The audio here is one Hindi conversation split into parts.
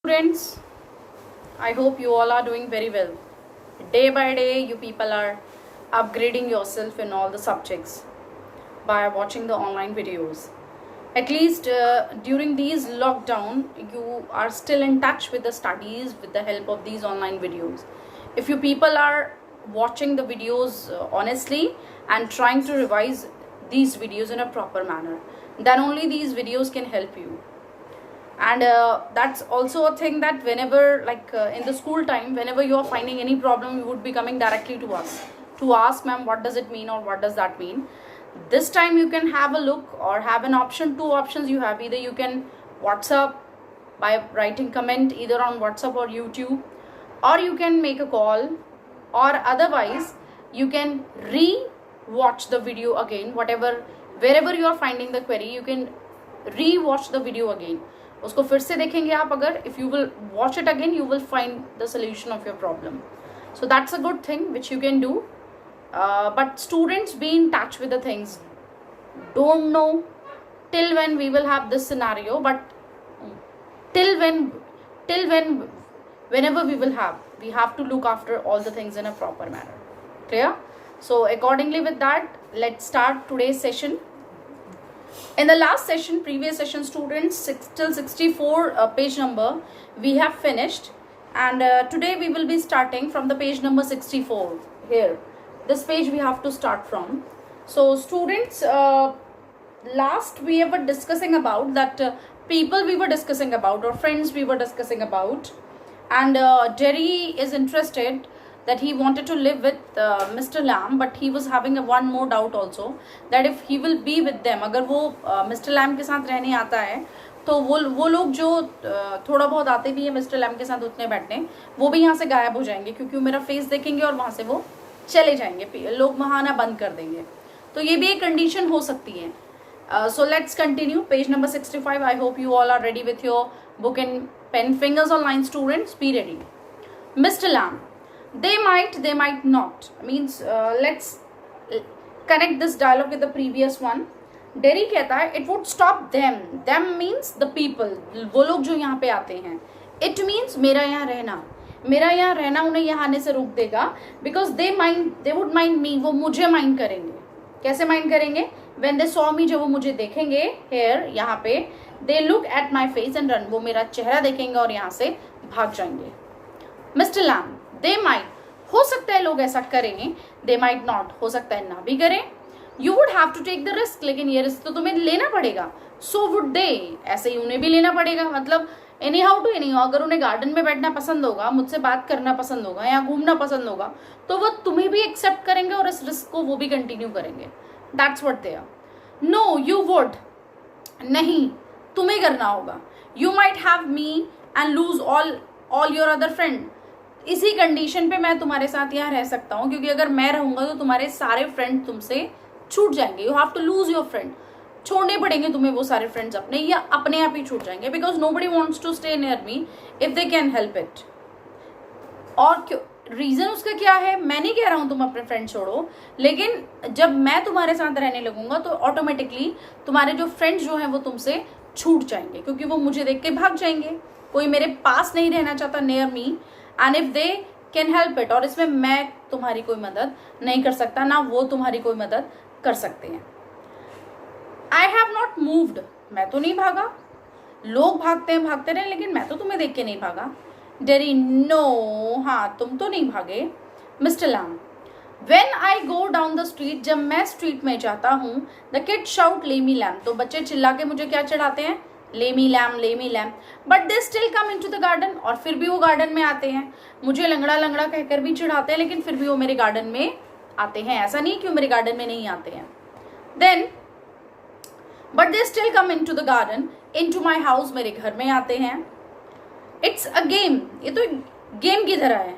Students, I hope you all are doing very well. Day by day, you people are upgrading yourself in all the subjects by watching the online videos. At least during these lockdown, you are still in touch with the studies with the help of these online videos. If you people are watching the videos honestly and trying to revise these videos in a proper manner, then only these videos can help you. And that's also a thing that whenever in the school time, whenever you are finding any problem, you would be coming directly to us to ask, ma'am, what does it mean or what does that mean. This time you can have a look or have an option. Two options you have: either you can WhatsApp by writing comment either on WhatsApp or YouTube, or you can make a call, or otherwise you can re-watch the video again. Wherever you are finding the query, you can re-watch the video again. उसको फिर से देखेंगे आप अगर. If you will watch it again, you will find the solution of your problem. So that's a good thing which you can do. But students, be in touch with the things. Don't know till when we will have this scenario, but whenever we have to look after all the things in a proper manner. Clear? So accordingly with that, let's start today's session. In the last session, previous session, students, till 64 page number we have finished, and today we will be starting from the page number 64. Here, this page we have to start from. So students, last we were discussing about that people we were discussing about, or friends we were discussing about, and Jerry is interested that he wanted to live with Mr. Lamb, but he was having one more doubt also, that if he will be with them, अगर वो Mr. Lamb के साथ रहने आता है, तो वो लोग जो थोड़ा बहुत आते भी है Mr. Lamb के साथ उठने बैठने, वो भी यहाँ से गायब हो जाएंगे, क्योंकि वो मेरा फेस देखेंगे और वहाँ से वो चले जाएंगे, लोग वहाँ आना बंद कर देंगे. तो ये भी एक कंडीशन हो सकती है. So let's continue. Page number 65. I hope you all are ready with your book and pen. Fingers online, students. Be ready. Mr. Lamb. They might not. Means let's connect this dialogue with the previous one. Derry कहता है it would stop them. Them means the people. वो लोग जो यहाँ पे आते हैं. It means मेरा यहाँ रहना उन्हें यहाँ आने से रोक देगा. Because they would mind me. वो मुझे mind करेंगे. कैसे mind करेंगे? When they saw me, जब वो मुझे देखेंगे here यहाँ पे, they look at my face and run. वो मेरा चेहरा देखेंगे और यहाँ से भाग जाएंगे. Mr. Lamb. They might, हो सकता है लोग ऐसा करें. They might not, हो सकता है ना भी करें. You would have to take the risk, लेकिन ये रिस्क तो तुम्हें लेना पड़ेगा. So would they, ऐसे ही उन्हें भी लेना पड़ेगा. मतलब anyhow to anyhow, अगर उन्हें गार्डन में बैठना पसंद होगा, मुझसे बात करना पसंद होगा या घूमना पसंद होगा, तो वो तुम्हें भी एक्सेप्ट करेंगे और इस रिस्क को वो भी कंटिन्यू करेंगे. That's what they are. No, you would, नहीं, तुम्हें करना होगा. You might have me and lose all your other friend. इसी कंडीशन पे मैं तुम्हारे साथ यहाँ रह सकता हूँ, क्योंकि अगर मैं रहूंगा तो तुम्हारे सारे फ्रेंड तुमसे छूट जाएंगे. You have to lose your friend. छोड़ने पड़ेंगे तुम्हें वो सारे फ्रेंड्स अपने, या अपने आप ही छूट जाएंगे. Because nobody wants to stay near me if they can help it. और क्यों, रीजन उसका क्या है? मैं नहीं कह रहा हूँ तुम अपने फ्रेंड छोड़ो, लेकिन जब मैं तुम्हारे साथ रहने लगूंगा तो ऑटोमेटिकली तुम्हारे जो फ्रेंड्स जो हैं वो तुमसे छूट जाएंगे, क्योंकि वो मुझे देख के भाग जाएंगे. कोई मेरे पास नहीं रहना चाहता near me, and if they can help it. और इसमें मैं तुम्हारी कोई मदद नहीं कर सकता, ना वो तुम्हारी कोई मदद कर सकते हैं. I have not moved. मैं तो नहीं भागा. लोग भागते हैं, भागते रहे, लेकिन मैं तो तुम्हें देख के नहीं भागा. डेरी. नो, हाँ, तुम तो नहीं भागे. Mister Lamb. When I go down the street, जब मैं स्ट्रीट में जाता हूँ, the kid shout Lamey Lamb, तो बच्चे चिल्ला के मुझे क्या चढ़ाते हैं? Lamey Lamb. But they still come in to the garden, और फिर भी वो गार्डन में आते हैं. मुझे लंगड़ा कहकर भी चिढ़ाते हैं, लेकिन फिर भी वो मेरे गार्डन में आते हैं. ऐसा नहीं कि वो मेरे गार्डन में नहीं आते हैं. Then but they still come in to the garden, in to my house, मेरे घर में आते हैं. इट्स अ गेम, ये तो गेम की तरह है.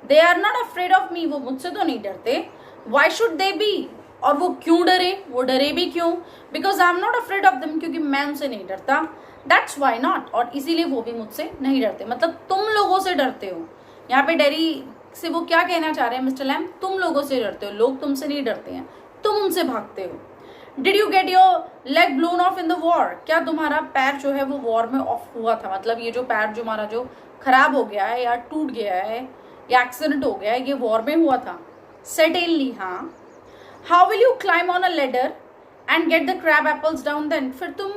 They are not afraid of me, वो मुझसे तो नहीं डरते. वाई शुड दे बी, और वो क्यों डरे? वो डरे भी क्यों? Because I am not afraid of them, क्योंकि मैं उनसे नहीं डरता. दैट्स वाई नॉट, और इसीलिए वो भी मुझसे नहीं डरते. मतलब तुम लोगों से डरते हो. यहाँ पे डेरी से वो क्या कहना चाह रहे हैं मिस्टर लैम? तुम लोगों से डरते हो, लोग तुमसे नहीं डरते हैं, तुम उनसे भागते हो. Did you get your leg blown of in the war, क्या तुम्हारा पैर जो है वो वॉर में ऑफ हुआ था, मतलब ये जो पैर जो हमारा जो खराब हो गया है या टूट गया है या एक्सीडेंट हो गया है, ये वॉर में हुआ था। सर्टेनली हाँ। How will you climb on a ladder and get the crab apples down then, फिर तुम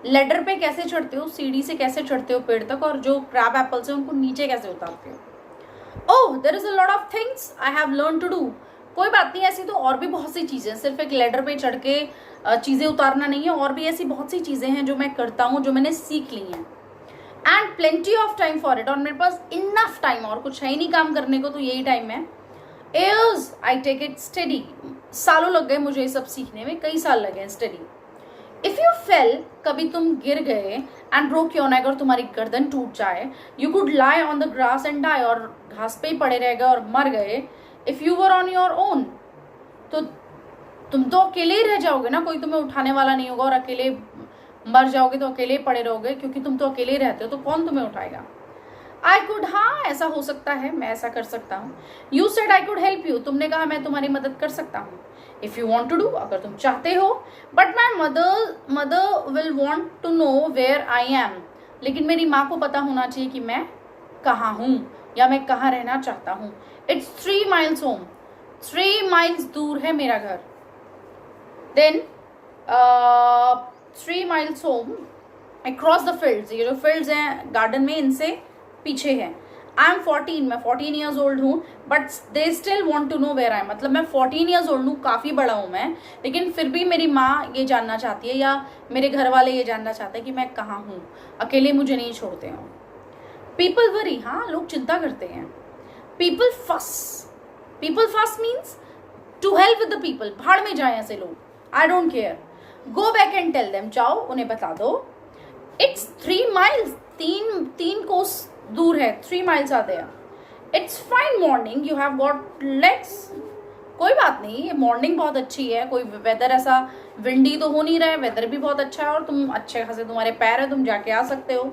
लेडर पे कैसे चढ़ते हो, सीढ़ी से कैसे चढ़ते हो पेड़ तक, और जो क्रैब एप्पल्स है उनको नीचे कैसे उतारते हो। Oh there is a lot of things I have learn to do, कोई बात नहीं, ऐसी तो और भी बहुत सी चीजें, सिर्फ एक लेडर पे चढ़ के चीजें उतारना नहीं है, और भी ऐसी बहुत सी चीजें हैं जो मैं करता हूँ, जो मैंने सीख ली हैं। And plenty of time for it, और मेरे पास इनफ टाइम, और कुछ है ही नहीं काम करने को, तो यही टाइम है। Is I take it study, सालों लग गए मुझे ये सब सीखने में, कई साल लगे स्टडी। इफ यू फेल, कभी तुम गिर गए, एंड ब्रोक योर नेक, और तुम्हारी गर्दन टूट जाए, you could lie on the grass and die, और घास पे ही पड़े रह गए और मर गए। If you were on your own, तो तुम तो अकेले ही रह जाओगे ना, कोई तुम्हें उठाने वाला नहीं होगा, और अकेले मर जाओगे तो अकेले ही पड़े रहोगे, क्योंकि तुम तो अकेले ही रहते हो, तो कौन तुम्हें उठाएगा। आई कुड, हाँ ऐसा हो सकता है, मैं ऐसा कर सकता हूँ। You said I could help you, तुमने कहा मैं तुम्हारी मदद कर सकता हूँ। If you want to do, अगर तुम चाहते हो। But my mother will want to know where I am, लेकिन मेरी माँ को पता होना चाहिए कि मैं कहाँ हूँ या मैं कहाँ रहना चाहता हूँ। इट्स 3 miles होम, 3 miles दूर है मेरा घर। Then 3 miles home across the fields, ये जो फील्ड्स हैं गार्डन में, इनसे पीछे है। आई एम 14, मैं 14 years old हूँ, but they still want to know where I am, मतलब मैं 14 years old हूँ, काफ़ी बड़ा हूँ मैं, लेकिन फिर भी मेरी माँ ये जानना चाहती है या मेरे घर वाले ये जानना चाहते हैं कि मैं कहाँ हूँ, अकेले मुझे नहीं छोड़ते हो। पीपल वरी, हाँ लोग चिंता करते हैं। People first, people first means to help with the people, भाड़ में जाए ऐसे लोग, I don't care. Go back and tell them, जाओ उन्हें बता दो। इट्स 3 miles, तीन कोस दूर है, 3 miles आते हैं। It's fine morning, you have got legs, कोई बात नहीं, ये मॉर्निंग बहुत अच्छी है, कोई वेदर ऐसा विंडी तो हो नहीं रहा है, वेदर भी बहुत अच्छा है, और तुम अच्छे खासे तुम्हारे पैर है, तुम जाके आ सकते हो।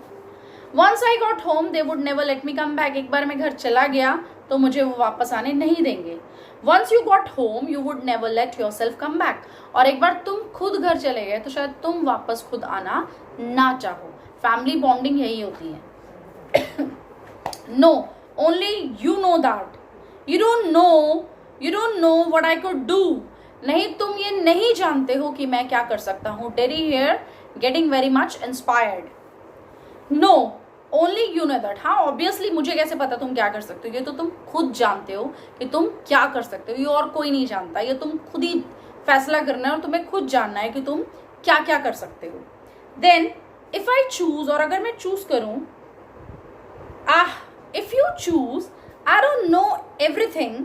Once I got home they would never let me come back, एक बार मैं घर चला गया तो मुझे वो वापस आने नहीं देंगे। Once you got home you would never let yourself come back, और एक बार तुम खुद घर चले गए तो शायद तुम वापस खुद आना ना चाहो। फैमिली बॉन्डिंग यही होती है। No, only you know that, you don't know what I could do, नहीं तुम ये नहीं जानते हो कि मैं क्या कर सकता हूँ। Derry here getting very much inspired. No, only you know that, हाँ ऑब्वियसली मुझे कैसे पता तुम क्या कर सकते हो, ये तो तुम खुद जानते हो कि तुम क्या कर सकते हो, ये और कोई नहीं जानता, ये तुम खुद ही फैसला करना है और तुम्हें खुद जानना है कि तुम क्या क्या कर सकते हो। देन इफ आई चूज, और अगर मैं चूज करूं, if you choose, I don't know everything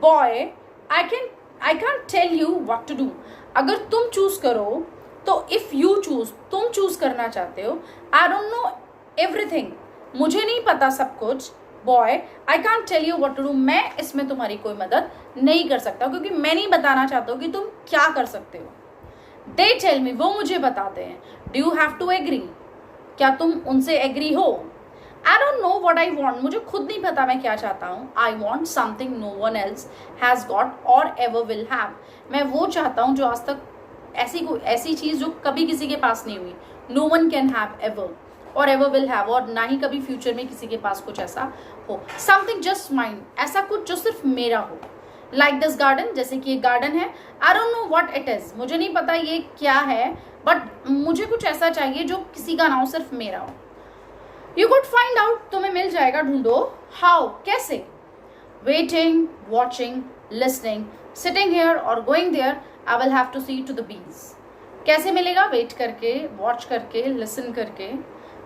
boy, I can tell you what to do, अगर तुम चूज करो तो इफ यू चूज, तुम चूज करना चाहते हो, आई डोंट नो एवरीथिंग, मुझे नहीं पता सब कुछ, boy I can tell you what to do, मैं इसमें तुम्हारी कोई मदद नहीं कर सकता, क्योंकि मैं नहीं बताना चाहता हूँ कि तुम क्या कर सकते हो। दे टेल मी, वो मुझे बताते हैं। Do you have to agree, क्या तुम उनसे एग्री हो। I don't know what I want, मुझे खुद नहीं पता मैं क्या चाहता हूँ। I want something no one else has got or ever will have, मैं वो चाहता हूँ जो आज तक ऐसी चीज जो कभी किसी के पास नहीं हुई। No one can have ever or ever will have, और ना ही कभी फ्यूचर में किसी के पास कुछ ऐसा हो। समथिंग जस्ट माइंड, ऐसा कुछ जो सिर्फ मेरा हो। लाइक दिस गार्डन, जैसे कि ये गार्डन है। आई don't know what it is, मुझे नहीं पता ये क्या है, बट मुझे कुछ ऐसा चाहिए जो किसी का ना हो, सिर्फ मेरा हो। यू कुड फाइंड आउट, तुम्हें मिल जाएगा, ढूंढो। हाउ, कैसे। Waiting, watching, listening, sitting here और going there, I will have to see to the bees. कैसे मिलेगा, वेट करके, वॉच करके, लिसन करके,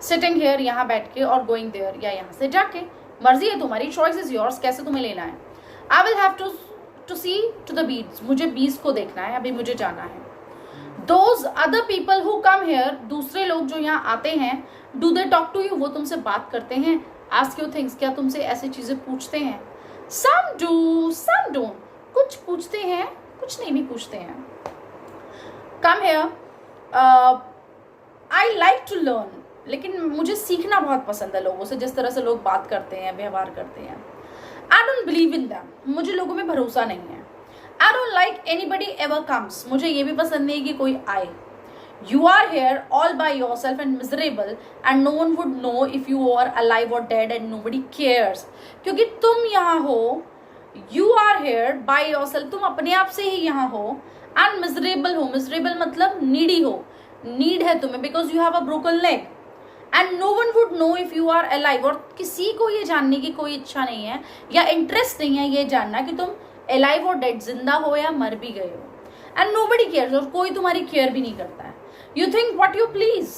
सिटिंग हेयर यहाँ बैठ के, और गोइंग देयर या यहाँ से जाके, मर्जी है तुम्हारी, चॉइस इज योर्स, कैसे तुम्हें लेना है। I will have to see to the bees, मुझे बीज को देखना है, अभी मुझे जाना है। Those other people who come here, दूसरे लोग जो यहाँ आते हैं, do they talk to you, वो तुमसे बात करते हैं। आस्क यू थिंग्स, क्या तुमसे ऐसी चीजें पूछते हैं। सम डू सम डोंट, कुछ पूछते हैं, कुछ नहीं भी पूछते हैं। Come here, I like to learn, लेकिन मुझे सीखना बहुत पसंद है लोगों से, जिस तरह से लोग बात करते हैं, व्यवहार करते हैं। I don't believe in them, मुझे लोगों में भरोसा नहीं है। I don't like anybody ever comes, मुझे ये भी पसंद नहीं कि कोई आए. You are here all by yourself and miserable and no one would know if you are alive or dead and nobody cares. क्योंकि तुम यहाँ हो, you are here by yourself, तुम अपने आप से ही यहाँ हो, and miserable हो, miserable मतलब needy हो, need है तुम्हें because you have a broken leg, and no one would know if you are alive, और किसी को ये जानने की कोई इच्छा नहीं है या इंटरेस्ट नहीं है ये जानना कि तुम alive और dead, जिंदा हो या मर भी गए हो, and nobody cares, और कोई तुम्हारी केयर भी नहीं करता है. You think what you please.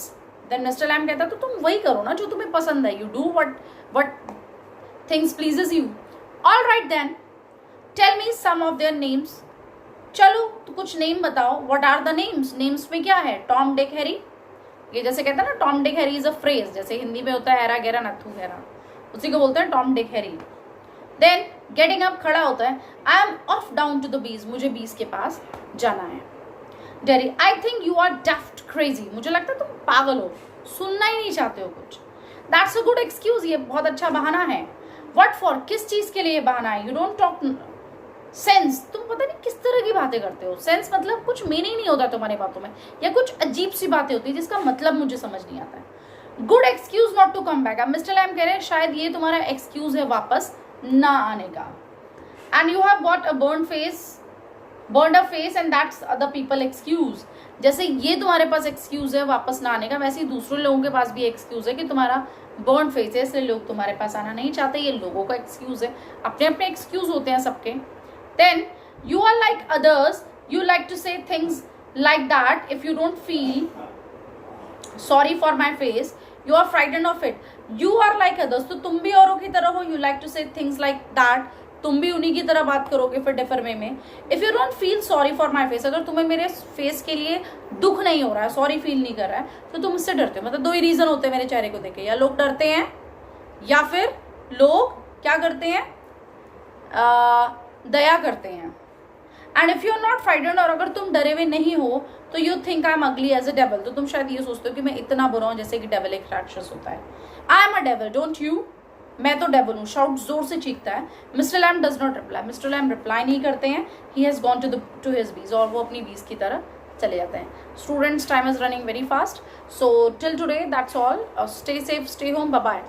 Then Mr. Lamb कहता तो तुम वही करो ना जो तुम्हें पसंद है. You do what things pleases you. All right then. Tell me some of their names. चलो तो कुछ नेम बताओ. What are the names? Names में क्या है? Tom, Dick, Harry. ये जैसे कहते हैं ना Tom, Dick, Harry is a phrase. जैसे हिंदी में होता है हैरा गैरा नथु गैरा, उसी को बोलते हैं Tom, Dick, Harry. Then getting up खड़ा होता है. I am off down to the bees. मुझे बीस के पास जाना है. Derry, I think you are daft crazy, मुझे लगता है तुम पागल हो, सुनना ही नहीं चाहते हो कुछ. दैट्स अ गुड एक्सक्यूज, ये बहुत अच्छा बहाना है. व्हाट फॉर, किस चीज के लिए बहाना है. यू डोंट टॉक सेंस, तुम पता नहीं किस तरह की बातें करते हो. सेंस मतलब कुछ मीनिंग नहीं होता तुम्हारी बातों में, या कुछ अजीब सी बातें होती है जिसका मतलब मुझे समझ नहीं आता है. Good excuse not to come back. अब मिस्टर लैम कह रहे हैं शायद ये तुम्हारा एक्सक्यूज है वापस ना आने का. And you have got a burned a face and that's other people excuse. जैसे ये तुम्हारे पास एक्सक्यूज है वापस ना आने का, वैसे ही दूसरे लोगों के पास भी एक्सक्यूज है कि तुम्हारा बर्न फेस है इसलिए लोग तुम्हारे पास आना नहीं चाहते. ये लोगों का एक्सक्यूज है, अपने अपने एक्सक्यूज होते हैं सबके. Then you are like others, you like to say things like that if you don't feel sorry for my face you are frightened of it. You are like others, तो तुम भी औरों की तरह हो. You like to say things like that, तुम भी उन्हीं की तरह बात करोगे फिर डिफर वे में. If you don't feel sorry for my face, अगर तुम्हें मेरे फेस के लिए दुख नहीं हो रहा है, सॉरी फील नहीं कर रहा है, तो तुम इससे डरते हो. मतलब दो ही रीजन होते हैं मेरे चेहरे को देख के, या लोग डरते हैं या फिर लोग क्या करते हैं, दया करते हैं. And if you are not frightened, और अगर तुम डरे हुए नहीं हो तो you think I am ugly as a devil, तो तुम शायद ये सोचते हो कि मैं इतना बुरा हूं जैसे कि डेविल एक राक्षस होता है. I am a devil, don't you, मैं तो डेविल हूँ, शाउट जोर से चीखता है. Mr Lamb does not reply, Mr Lamb reply नहीं करते हैं. He has gone to his bees, और वो अपनी बीज की तरह चले जाते हैं. Students, time is running very fast, so till today that's all. Stay safe, stay home, bye bye.